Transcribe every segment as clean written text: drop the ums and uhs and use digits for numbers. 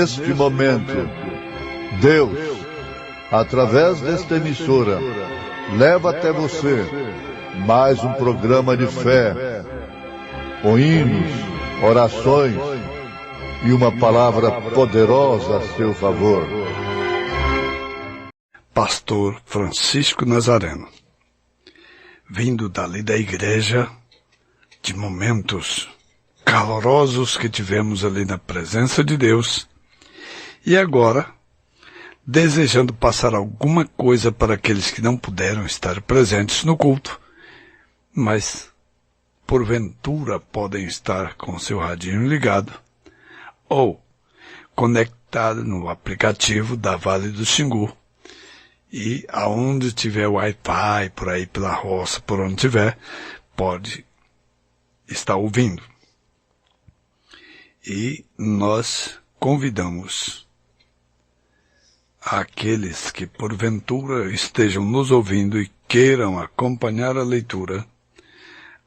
neste momento, Deus, através desta emissora, leva até você mais um programa de fé, com hinos, orações e uma palavra poderosa a seu favor. Pastor Francisco Nazareno, vindo dali da igreja, de momentos calorosos que tivemos ali na presença de Deus, e agora, desejando passar alguma coisa para aqueles que não puderam estar presentes no culto, mas porventura podem estar com seu radinho ligado, ou conectado no aplicativo da Vale do Xingu, e aonde tiver Wi-Fi, por aí pela roça, por onde tiver, pode estar ouvindo. E nós convidamos aqueles que porventura estejam nos ouvindo e queiram acompanhar a leitura,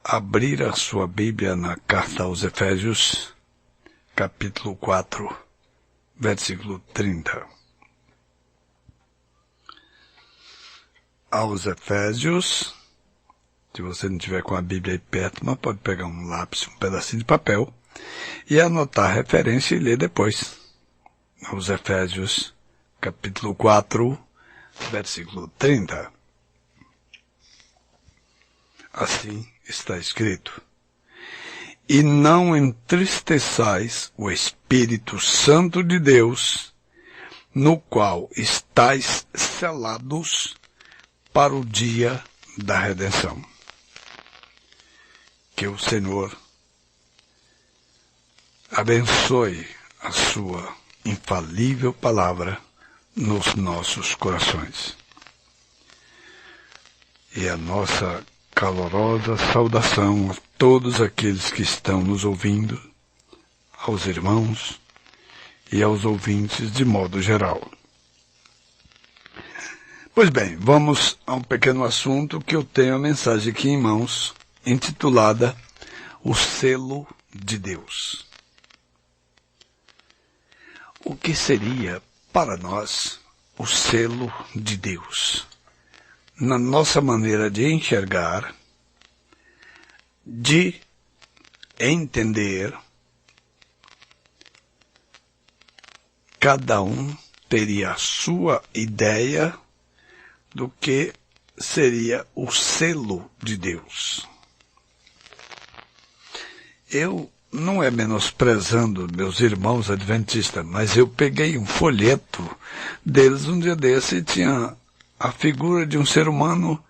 abrir a sua Bíblia na carta aos Efésios, capítulo 4, versículo 30. Aos Efésios, se você não tiver com a Bíblia aí perto, mas pode pegar um lápis, um pedacinho de papel, e anotar a referência e ler depois. Aos Efésios, capítulo 4, versículo 30. Assim está escrito: E não entristeçais o Espírito Santo de Deus, no qual estáis selados para o dia da redenção. Que o Senhor abençoe a sua infalível palavra nos nossos corações. E a nossa calorosa saudação a todos aqueles que estão nos ouvindo, aos irmãos e aos ouvintes de modo geral. Pois bem, vamos a um pequeno assunto que eu tenho a mensagem aqui em mãos, intitulada O Selo de Deus. O que seria para nós o selo de Deus? Na nossa maneira de enxergar, de entender, cada um teria a sua ideia do que seria o selo de Deus. Eu não é menosprezando meus irmãos adventistas, mas eu peguei um folheto deles um dia desse e tinha a figura de um ser humano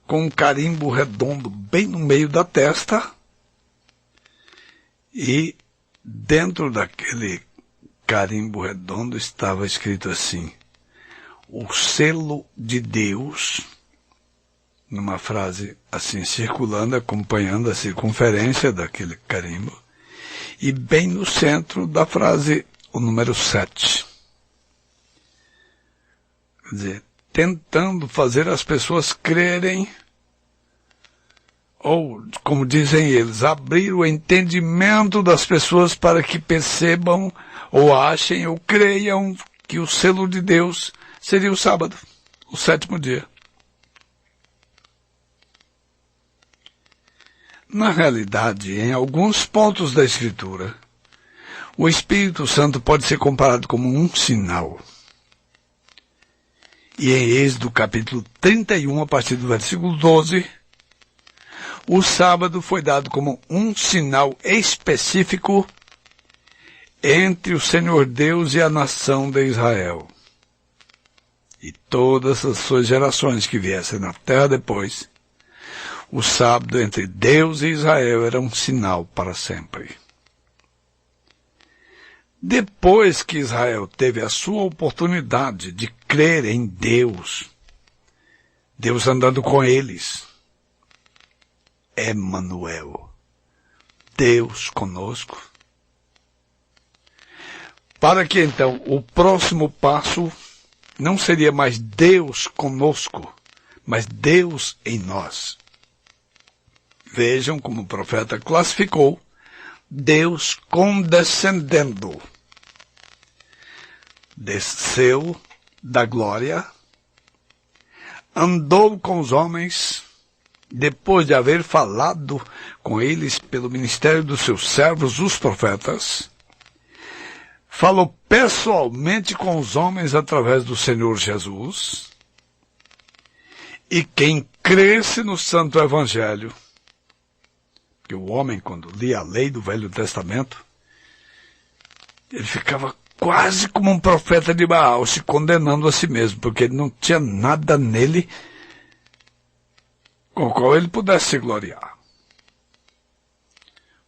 com um carimbo redondo bem no meio da testa, e dentro daquele carimbo redondo estava escrito assim: o selo de Deus, numa frase assim circulando, acompanhando a circunferência daquele carimbo, e bem no centro da frase o número 7. Quer dizer, tentando fazer as pessoas crerem, ou, como dizem eles, abrir o entendimento das pessoas para que percebam, ou achem, ou creiam que o selo de Deus seria o sábado, o 7º dia. Na realidade, em alguns pontos da Escritura, o Espírito Santo pode ser comparado como um sinal. E em Êxodo capítulo 31, a partir do versículo 12, o sábado foi dado como um sinal específico entre o Senhor Deus e a nação de Israel. E todas as suas gerações que viessem na terra depois, o sábado entre Deus e Israel era um sinal para sempre. Depois que Israel teve a sua oportunidade de crer em Deus, Deus andando com eles, Emanuel, Deus conosco, para que então o próximo passo não seria mais Deus conosco, mas Deus em nós. Vejam como o profeta classificou Deus condescendendo. desceu da glória, andou com os homens, depois de haver falado com eles pelo ministério dos seus servos, os profetas, falou pessoalmente com os homens através do Senhor Jesus, e quem cresce no Santo Evangelho, porque o homem, quando lia a lei do Velho Testamento, ele ficava quase como um profeta de Baal, se condenando a si mesmo, porque ele não tinha nada nele com o qual ele pudesse se gloriar.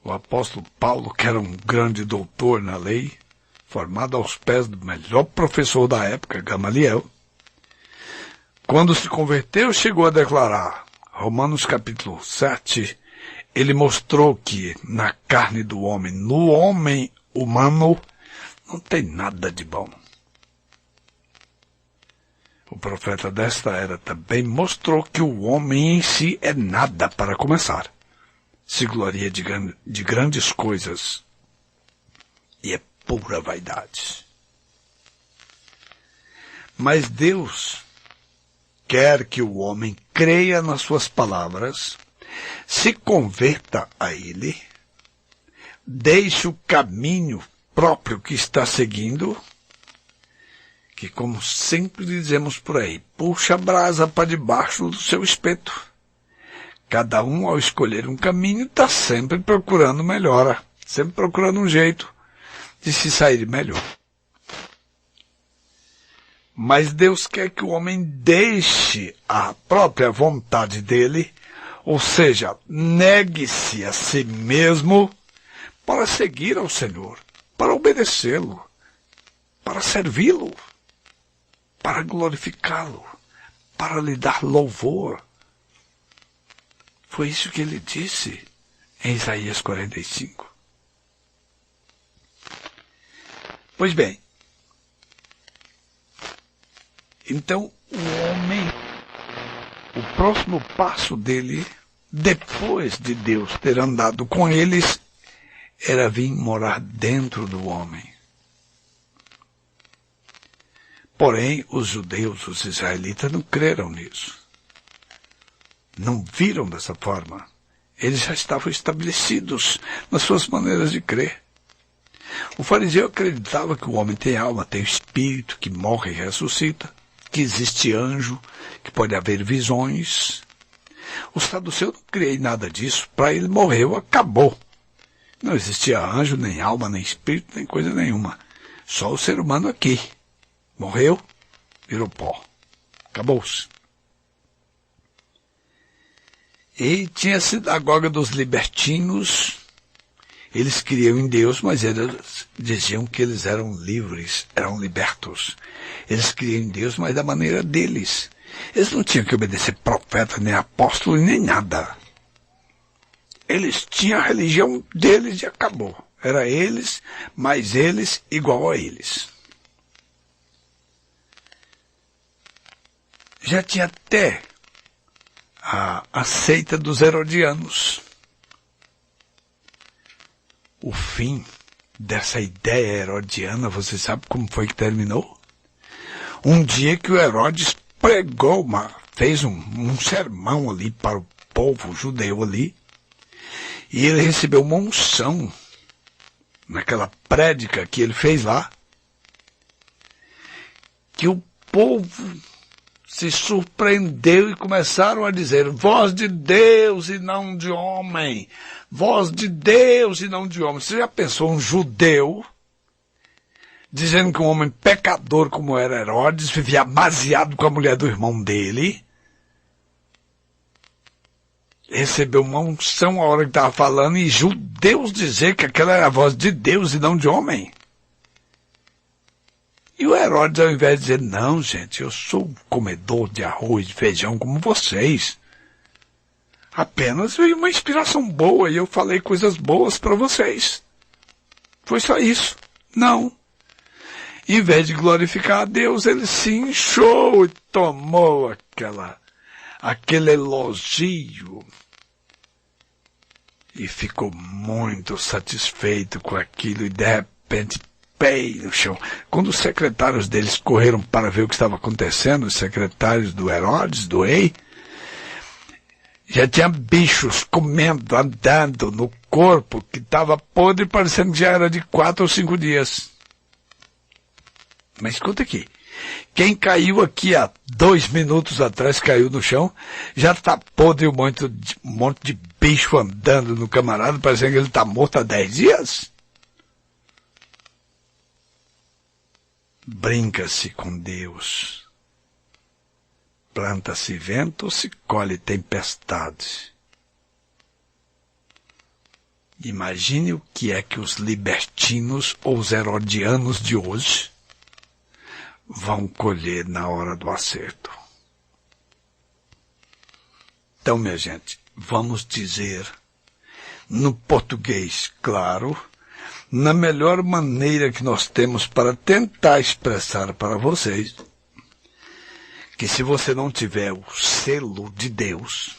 O apóstolo Paulo, que era um grande doutor na lei, formado aos pés do melhor professor da época, Gamaliel, quando se converteu, chegou a declarar, Romanos capítulo 7, ele mostrou que na carne do homem, no homem humano, não tem nada de bom. O profeta desta era também mostrou que o homem em si é nada para começar. Se gloria de grandes coisas e é pura vaidade. Mas Deus quer que o homem creia nas suas palavras, se converta a ele, deixe o caminho próprio que está seguindo, que, como sempre dizemos por aí, puxa a brasa para debaixo do seu espeto. Cada um, ao escolher um caminho, está sempre procurando melhora, sempre procurando um jeito de se sair melhor. Mas Deus quer que o homem deixe a própria vontade dele, ou seja, negue-se a si mesmo para seguir ao Senhor, para obedecê-lo, para servi-lo, para glorificá-lo, para lhe dar louvor. Foi isso que ele disse em Isaías 45. Pois bem, então o homem, o próximo passo dele, depois de Deus ter andado com eles, era vir morar dentro do homem. Porém, os judeus, os israelitas, não creram nisso. Não viram dessa forma. Eles já estavam estabelecidos nas suas maneiras de crer. O fariseu acreditava que o homem tem alma, tem espírito, que morre e ressuscita, que existe anjo, que pode haver visões. O saduceu não cria em nada disso. Para ele morreu, acabou. Não existia anjo, nem alma, nem espírito, nem coisa nenhuma. Só o ser humano aqui. Morreu, virou pó. Acabou-se. E tinha a sinagoga dos libertinos. Eles criam em Deus, mas eles diziam que eles eram livres, eram libertos. Eles criam em Deus, mas da maneira deles. Eles não tinham que obedecer profeta, nem apóstolo, nem nada. Eles tinham a religião deles e acabou. Era eles, mais eles, igual a eles. Já tinha até a seita dos herodianos. O fim dessa ideia herodiana, você sabe como foi que terminou? Um dia que o Herodes pregou, fez um sermão ali para o povo judeu ali, e ele recebeu uma unção naquela prédica que ele fez lá, que o povo se surpreendeu e começaram a dizer: voz de Deus e não de homem, voz de Deus e não de homem. Você já pensou um judeu dizendo que um homem pecador como era Herodes vivia amaziado com a mulher do irmão dele? Recebeu uma unção a hora que estava falando, e judeus dizer que aquela era a voz de Deus e não de homem. E o Herodes, ao invés de dizer: não, gente, eu sou um comedor de arroz e feijão como vocês, apenas veio uma inspiração boa e eu falei coisas boas para vocês. Foi só isso. Não. Em vez de glorificar a Deus, ele se inchou e tomou aquele elogio e ficou muito satisfeito com aquilo, e de repente pé no chão. Quando os secretários deles correram para ver o que estava acontecendo, os secretários do Herodes, do rei, já tinha bichos comendo, andando no corpo que estava podre, parecendo que já era de 4 ou 5 dias. Mas escuta aqui. Quem caiu aqui há 2 minutos atrás, caiu no chão, já está podre um monte de bicho andando no camarada, parecendo que ele está morto há 10 dias. Brinca-se com Deus. Planta-se vento, se colhe tempestade. Imagine o que é que os libertinos ou os herodianos de hoje vão colher na hora do acerto. Então, minha gente, vamos dizer, no português, claro, na melhor maneira que nós temos para tentar expressar para vocês, que se você não tiver o selo de Deus,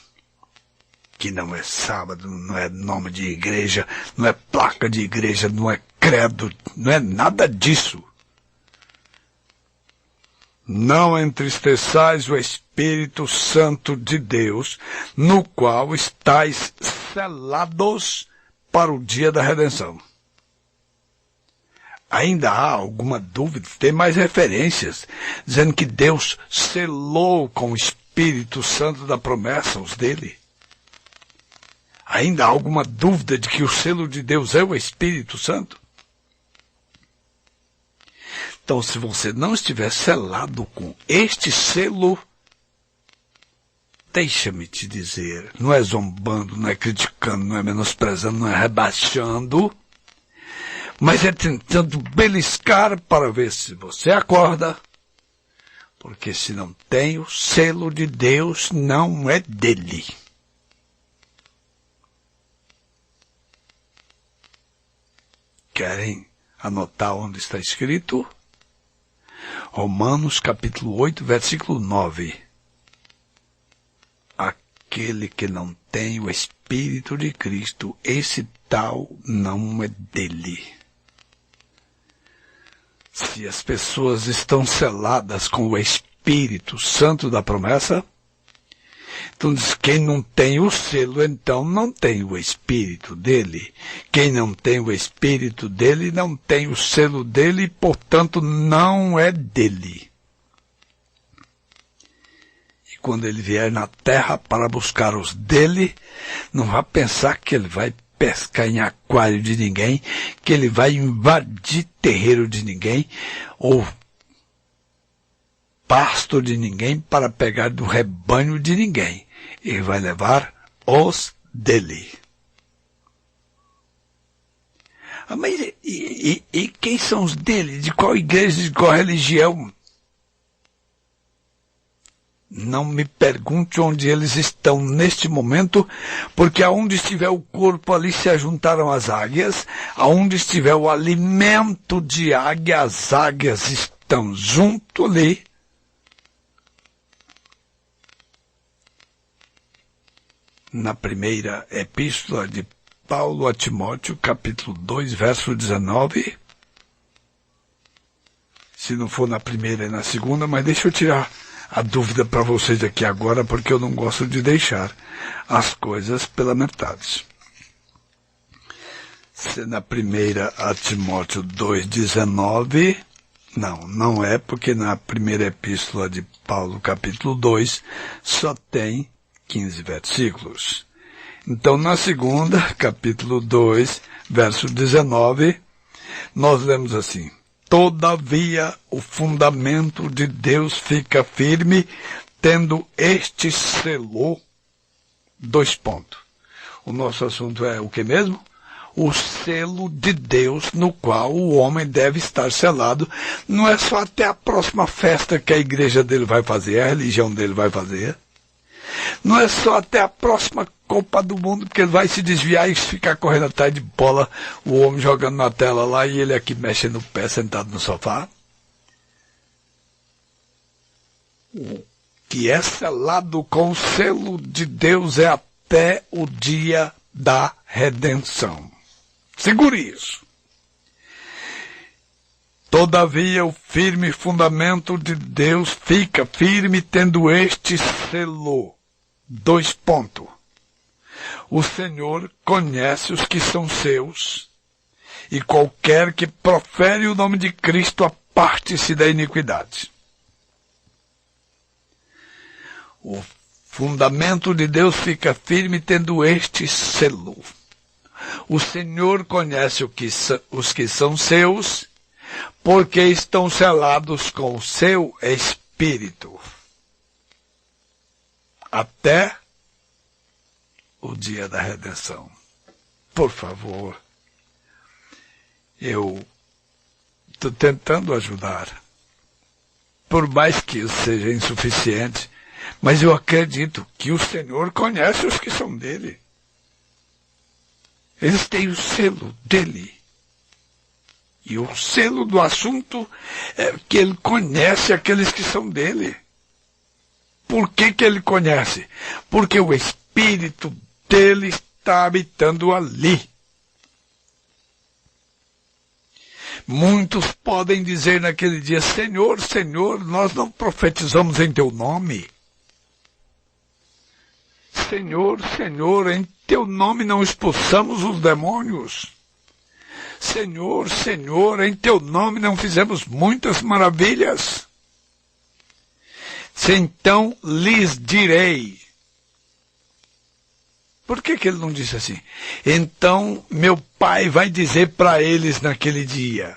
que não é sábado, não é nome de igreja, não é placa de igreja, não é credo, não é nada disso. Não entristeçais o Espírito Santo de Deus, no qual estáis selados para o dia da redenção. Ainda há alguma dúvida? Tem mais referências, dizendo que Deus selou com o Espírito Santo da promessa os dele. Ainda há alguma dúvida de que o selo de Deus é o Espírito Santo? Então, se você não estiver selado com este selo, deixa-me te dizer, não é zombando, não é criticando, não é menosprezando, não é rebaixando, mas é tentando beliscar para ver se você acorda, porque se não tem o selo de Deus, não é dele. Querem anotar onde está escrito? Romanos capítulo 8, versículo 9. Aquele que não tem o Espírito de Cristo, esse tal não é dele. Se as pessoas estão seladas com o Espírito Santo da promessa, então diz, quem não tem o selo, então não tem o Espírito dele. Quem não tem o Espírito dele, não tem o selo dele, e, portanto, não é dele. E quando ele vier na terra para buscar os dele, não vá pensar que ele vai pescar em aquário de ninguém, que ele vai invadir terreiro de ninguém, ou pasto de ninguém para pegar do rebanho de ninguém. Ele vai levar os dele. Mas e quem são os dele? De qual igreja, de qual religião? Não me pergunte onde eles estão neste momento, porque aonde estiver o corpo, ali se ajuntaram as águias. Aonde estiver o alimento de águia, as águias estão junto ali. Na primeira epístola de Paulo a Timóteo, capítulo 2, verso 19. Se não for na primeira e na segunda, mas deixa eu tirar a dúvida para vocês aqui agora, porque eu não gosto de deixar as coisas pela metade. Se na primeira a Timóteo 2,19, não é, porque na primeira epístola de Paulo, capítulo 2, só tem 15 versículos. Então, na segunda, capítulo 2, verso 19, nós lemos assim: todavia o fundamento de Deus fica firme, tendo este selo. 2 pontos. O nosso assunto é o que mesmo? O selo de Deus no qual o homem deve estar selado. Não é só até a próxima festa que a igreja dele vai fazer, a religião dele vai fazer. Não é só até a próxima Copa do Mundo que ele vai se desviar e ficar correndo atrás de bola, o homem jogando na tela lá e ele aqui mexendo o pé sentado no sofá. O que é selado com o selo de Deus é até o dia da redenção. Segure isso. Todavia, o firme fundamento de Deus fica firme, tendo este selo. 2 pontos. O Senhor conhece os que são seus, e qualquer que profere o nome de Cristo aparte-se da iniquidade. O fundamento de Deus fica firme, tendo este selo. O Senhor conhece os que são seus, porque estão selados com o seu Espírito, até o dia da redenção. Por favor, eu estou tentando ajudar, por mais que isso seja insuficiente, mas eu acredito que o Senhor conhece os que são dele. Eles têm o selo dele. E o selo do assunto é que ele conhece aqueles que são dele. Por que ele conhece? Porque o Espírito dele está habitando ali. Muitos podem dizer naquele dia: Senhor, Senhor, nós não profetizamos em teu nome. Senhor, Senhor, em teu nome não expulsamos os demônios. Senhor, Senhor, em teu nome não fizemos muitas maravilhas. Se então lhes direi. Por que ele não disse assim? Então meu Pai vai dizer para eles naquele dia: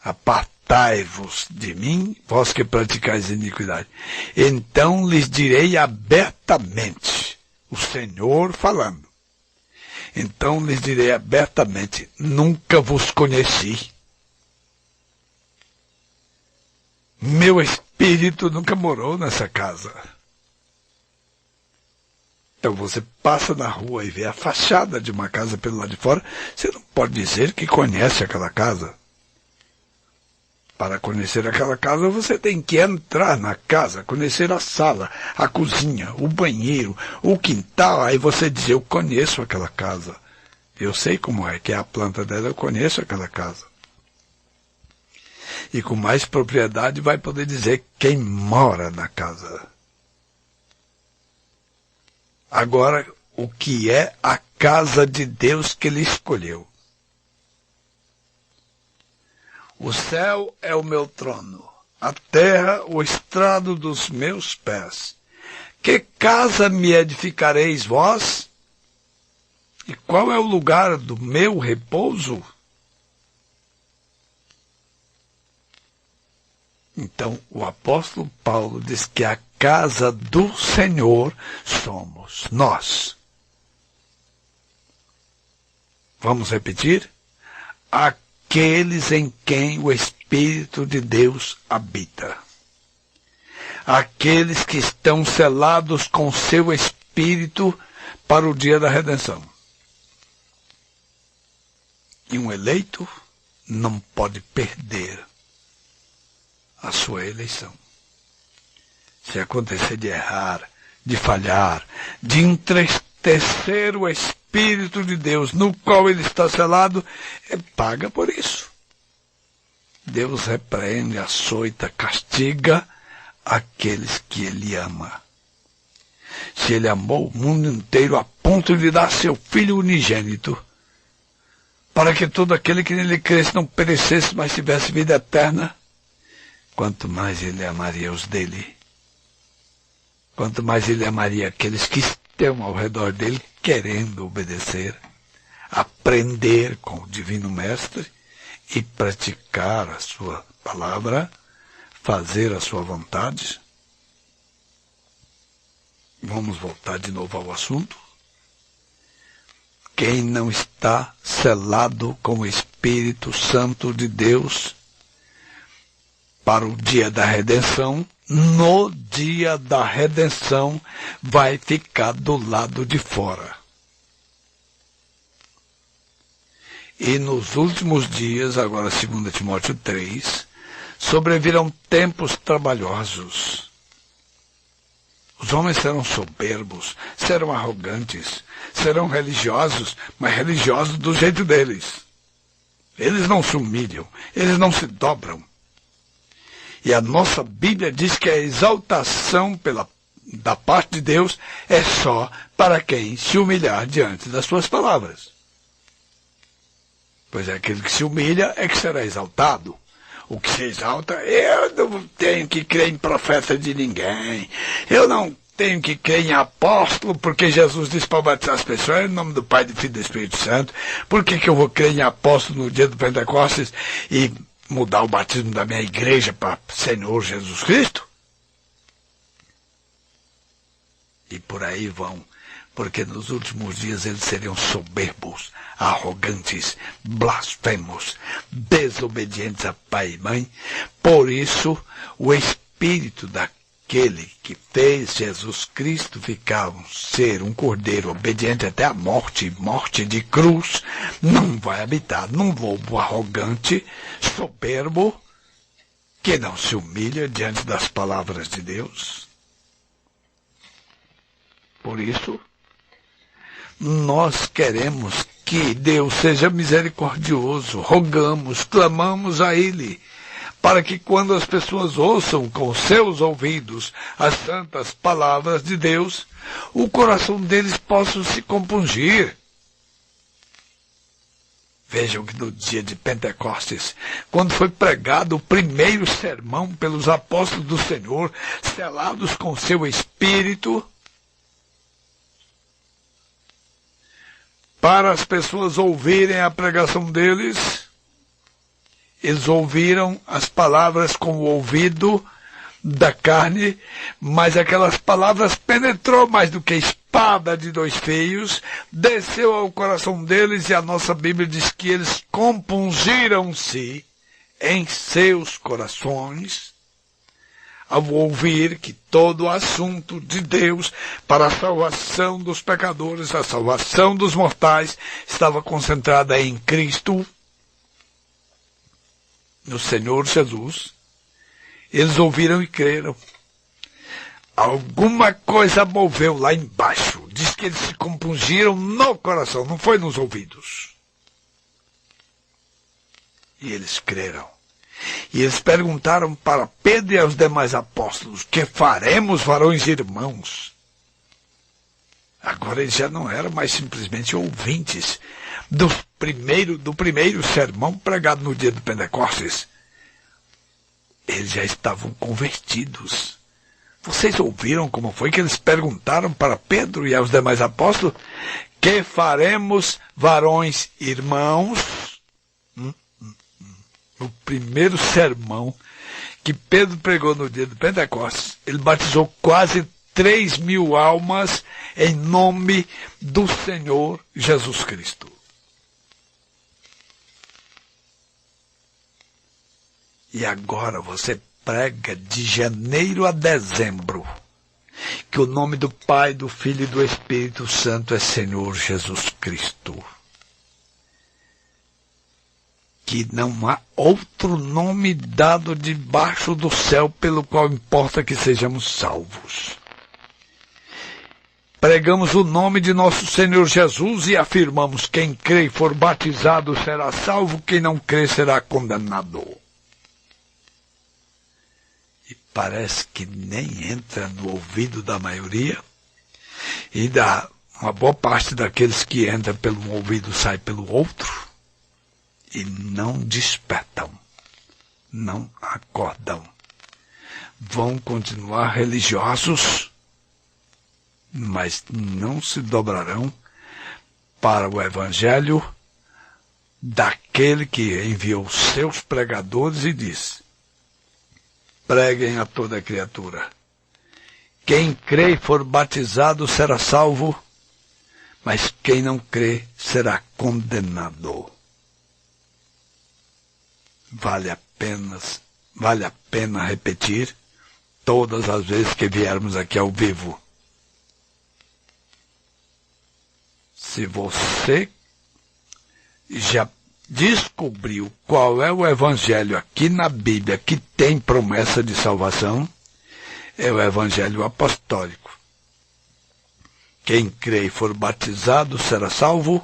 apartai-vos de mim, vós que praticais iniquidade. Então lhes direi abertamente, o Senhor falando. Então lhes direi abertamente: nunca vos conheci. Meu espírito nunca morou nessa casa. Então você passa na rua e vê a fachada de uma casa pelo lado de fora, você não pode dizer que conhece aquela casa. Para conhecer aquela casa, você tem que entrar na casa, conhecer a sala, a cozinha, o banheiro, o quintal. Aí você diz: eu conheço aquela casa. Eu sei como é que é a planta dela, eu conheço aquela casa. E com mais propriedade vai poder dizer quem mora na casa. Agora, o que é a casa de Deus que ele escolheu? O céu é o meu trono, a terra o estrado dos meus pés. Que casa me edificareis vós? E qual é o lugar do meu repouso? Então, o apóstolo Paulo diz que a casa do Senhor somos nós. Vamos repetir? Aqueles em quem o Espírito de Deus habita. Aqueles que estão selados com seu Espírito para o dia da redenção. E um eleito não pode perder a sua eleição. Se acontecer de errar, de falhar, de entristecer o Espírito de Deus, no qual ele está selado, ele paga por isso. Deus repreende, açoita, castiga aqueles que ele ama. Se ele amou o mundo inteiro a ponto de dar seu Filho unigênito, para que todo aquele que nele cresce não perecesse, mas tivesse vida eterna, quanto mais ele amaria os dele. Quanto mais ele amaria aqueles que estão ao redor dele, querendo obedecer, aprender com o Divino Mestre e praticar a sua palavra, fazer a sua vontade. Vamos voltar de novo ao assunto. Quem não está selado com o Espírito Santo de Deus para o dia da redenção, no dia da redenção vai ficar do lado de fora. E nos últimos dias, agora 2 Timóteo 3, sobrevirão tempos trabalhosos. Os homens serão soberbos, serão arrogantes, serão religiosos, mas religiosos do jeito deles. Eles não se humilham, eles não se dobram. E a nossa Bíblia diz que a exaltação da parte de Deus é só para quem se humilhar diante das suas palavras. Pois é, aquele que se humilha é que será exaltado. O que se exalta, eu não tenho que crer em profeta de ninguém. Eu não tenho que crer em apóstolo, porque Jesus disse para batizar as pessoas em nome do Pai, do Filho e do Espírito Santo. Por que eu vou crer em apóstolo no dia do Pentecostes e mudar o batismo da minha igreja para Senhor Jesus Cristo? E por aí vão, porque nos últimos dias eles seriam soberbos, arrogantes, blasfemos, desobedientes a pai e mãe. Por isso, o Espírito daquele que fez Jesus Cristo ficar um cordeiro obediente até a morte, morte de cruz, não vai habitar num lobo arrogante, soberbo, que não se humilha diante das palavras de Deus. Por isso, nós queremos que Deus seja misericordioso, rogamos, clamamos a Ele, para que quando as pessoas ouçam com seus ouvidos as santas palavras de Deus, o coração deles possa se compungir. Vejam que no dia de Pentecostes, quando foi pregado o primeiro sermão pelos apóstolos do Senhor, selados com seu Espírito, para as pessoas ouvirem a pregação deles, eles ouviram as palavras com o ouvido da carne, mas aquelas palavras penetrou mais do que espada de dois feios, desceu ao coração deles, e a nossa Bíblia diz que eles compungiram-se em seus corações, ao ouvir que todo o assunto de Deus para a salvação dos pecadores, a salvação dos mortais, estava concentrada em Cristo, no Senhor Jesus. Eles ouviram e creram. Alguma coisa moveu lá embaixo. Diz que eles se compungiram no coração, não foi nos ouvidos. E eles creram. E eles perguntaram para Pedro e aos demais apóstolos: que faremos, varões e irmãos? Agora eles já não eram mais simplesmente ouvintes do primeiro sermão pregado no dia do Pentecostes. Eles já estavam convertidos. Vocês ouviram como foi que eles perguntaram para Pedro e aos demais apóstolos: que faremos, varões e irmãos? No primeiro sermão que Pedro pregou no dia do Pentecostes, ele batizou quase 3.000 almas em nome do Senhor Jesus Cristo. E agora você prega de janeiro a dezembro que o nome do Pai, do Filho e do Espírito Santo é Senhor Jesus Cristo. Que não há outro nome dado debaixo do céu pelo qual importa que sejamos salvos. Pregamos o nome de nosso Senhor Jesus e afirmamos: quem crê e for batizado será salvo, quem não crê será condenado. E parece que nem entra no ouvido da maioria, e uma boa parte daqueles que entram pelo um ouvido sai pelo outro. E não despertam, não acordam. Vão continuar religiosos, mas não se dobrarão para o Evangelho daquele que enviou seus pregadores e diz: preguem a toda criatura. Quem crê e for batizado será salvo, mas quem não crê será condenado. Vale a pena repetir todas as vezes que viermos aqui ao vivo. Se você já descobriu qual é o evangelho aqui na Bíblia que tem promessa de salvação, é o evangelho apostólico. Quem crê e for batizado será salvo,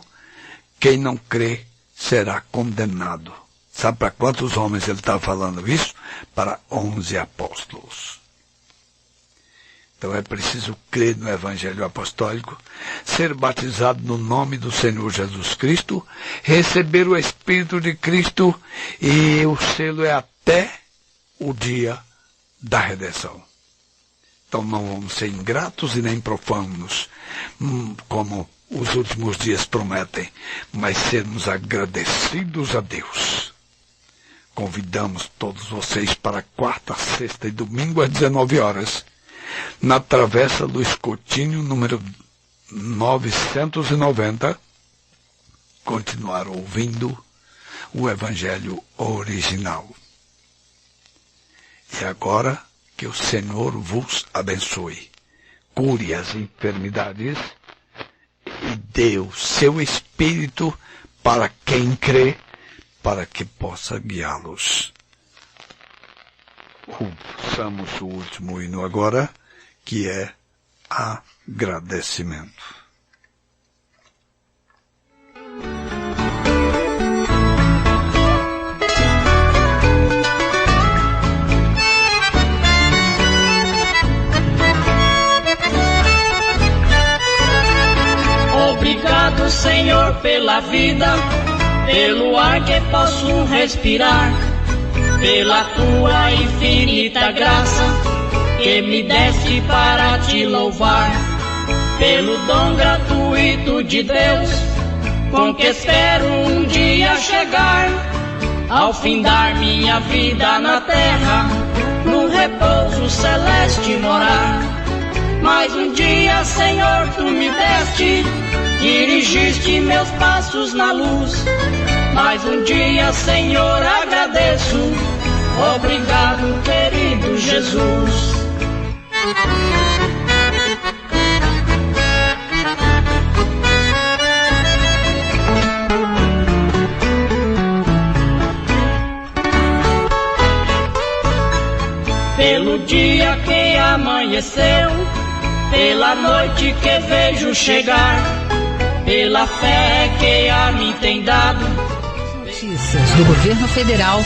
quem não crê será condenado. Sabe para quantos homens ele está falando isso? Para 11 apóstolos. Então é preciso crer no Evangelho Apostólico, ser batizado no nome do Senhor Jesus Cristo, receber o Espírito de Cristo, e o selo é até o dia da redenção. Então não vamos ser ingratos e nem profanos, como os últimos dias prometem, mas sermos agradecidos a Deus. Convidamos todos vocês para quarta, sexta e domingo às 19 horas, na Travessa do Escotinho, número 990, continuar ouvindo o Evangelho original. E agora, que o Senhor vos abençoe, cure as enfermidades e dê o seu Espírito para quem crê, para que possa guiá-los. Ouçamos o último hino agora, que é agradecimento. Obrigado, Senhor, pela vida, pelo ar que posso respirar, pela tua infinita graça que me deste para te louvar, pelo dom gratuito de Deus, com que espero um dia chegar, ao findar minha vida na terra, no repouso celeste morar. Mas um dia, Senhor, tu me deste, dirigiste meus passos na luz. Mais um dia, Senhor, agradeço, obrigado, querido Jesus. Pelo dia que amanheceu, pela noite que vejo chegar, pela fé que a mim tem dado. Notícias do Governo Federal.